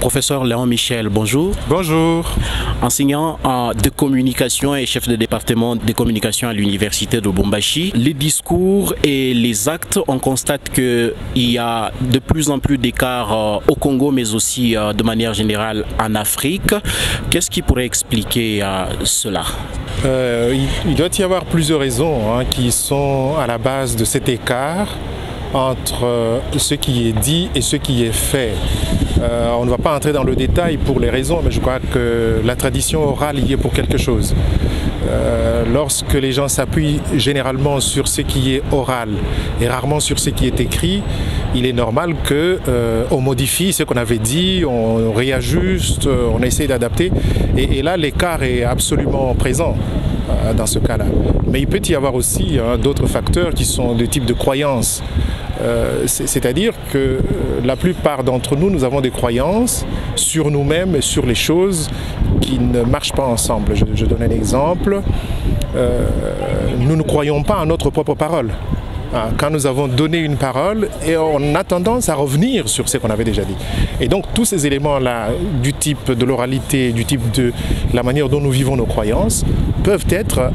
Professeur Léon Michel, bonjour. Bonjour. Enseignant de communication et chef de département de communication à l'université de Lubumbashi. Les discours et les actes, on constate qu'il y a de plus en plus d'écarts au Congo, mais aussi de manière générale en Afrique. Qu'est-ce qui pourrait expliquer cela? Il doit y avoir plusieurs raisons qui sont à la base de cet écart entre ce qui est dit et ce qui est fait. On ne va pas entrer dans le détail pour les raisons, mais je crois que la tradition orale y est pour quelque chose. Lorsque les gens s'appuient généralement sur ce qui est oral et rarement sur ce qui est écrit, il est normal qu'on modifie ce qu'on avait dit, on réajuste, on essaie d'adapter. Et là, l'écart est absolument présent dans ce cas-là. Mais il peut y avoir aussi d'autres facteurs qui sont de type de croyances. C'est-à-dire que la plupart d'entre nous, nous avons des croyances sur nous-mêmes et sur les choses qui ne marchent pas ensemble. Je donne un exemple. Nous ne croyons pas en notre propre parole. Quand nous avons donné une parole, et on a tendance à revenir sur ce qu'on avait déjà dit. Et donc tous ces éléments-là, du type de l'oralité, du type de la manière dont nous vivons nos croyances, peuvent être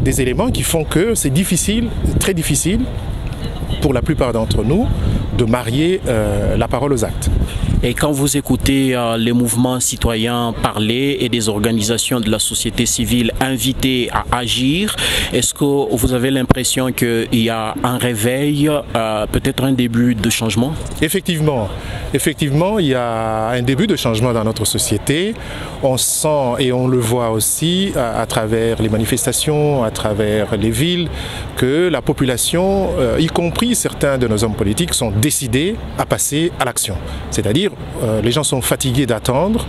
des éléments qui font que c'est difficile, très difficile, pour la plupart d'entre nous, de marier la parole aux actes. Et quand vous écoutez les mouvements citoyens parler et des organisations de la société civile invitées à agir, est-ce que vous avez l'impression qu'il y a un réveil, peut-être un début de changement? Effectivement, il y a un début de changement dans notre société. On sent et on le voit aussi à travers les manifestations, à travers les villes, que la population, y compris certains de nos hommes politiques, sont décidés à passer à l'action. C'est-à-dire, les gens sont fatigués d'attendre.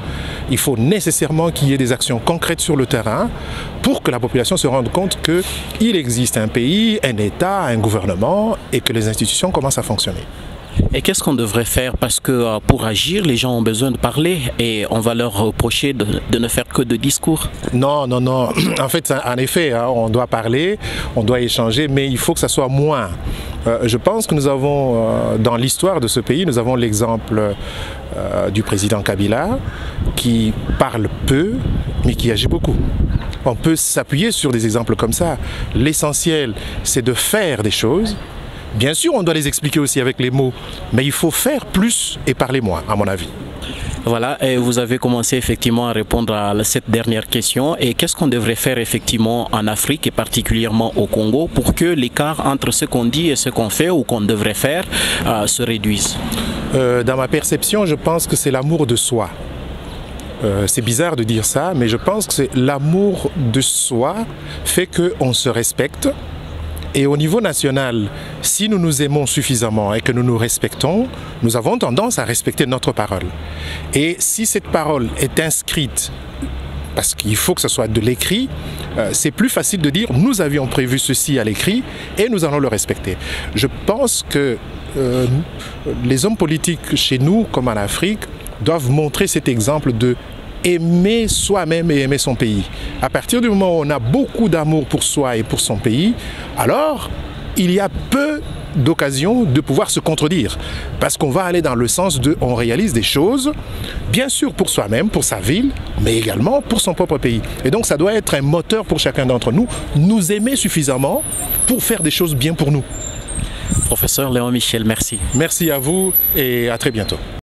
Il faut nécessairement qu'il y ait des actions concrètes sur le terrain pour que la population se rende compte qu'il existe un pays, un État, un gouvernement et que les institutions commencent à fonctionner. Et qu'est-ce qu'on devrait faire? Parce que pour agir, les gens ont besoin de parler et on va leur reprocher de ne faire que de discours. Non. En fait, en effet, on doit parler, on doit échanger, mais il faut que ça soit moins. Je pense que nous avons, dans l'histoire de ce pays, nous avons l'exemple du président Kabila qui parle peu, mais qui agit beaucoup. On peut s'appuyer sur des exemples comme ça. L'essentiel, c'est de faire des choses. Bien sûr, on doit les expliquer aussi avec les mots, mais il faut faire plus et parler moins, à mon avis. Voilà, et vous avez commencé effectivement à répondre à cette dernière question. Et qu'est-ce qu'on devrait faire effectivement en Afrique et particulièrement au Congo pour que l'écart entre ce qu'on dit et ce qu'on fait ou qu'on devrait faire se réduise? Dans ma perception, je pense que c'est l'amour de soi. C'est bizarre de dire ça, mais je pense que c'est l'amour de soi fait qu'on se respecte. Et au niveau national, si nous nous aimons suffisamment et que nous nous respectons, nous avons tendance à respecter notre parole. Et si cette parole est inscrite, parce qu'il faut que ce soit de l'écrit, c'est plus facile de dire « nous avions prévu ceci à l'écrit et nous allons le respecter ». Je pense que les hommes politiques chez nous, comme en Afrique, doivent montrer cet exemple de aimer soi-même et aimer son pays. À partir du moment où on a beaucoup d'amour pour soi et pour son pays, alors il y a peu d'occasions de pouvoir se contredire. Parce qu'on va aller dans le sens de on réalise des choses, bien sûr pour soi-même, pour sa ville, mais également pour son propre pays. Et donc ça doit être un moteur pour chacun d'entre nous, nous aimer suffisamment pour faire des choses bien pour nous. Professeur Léon Michel, merci. Merci à vous et à très bientôt.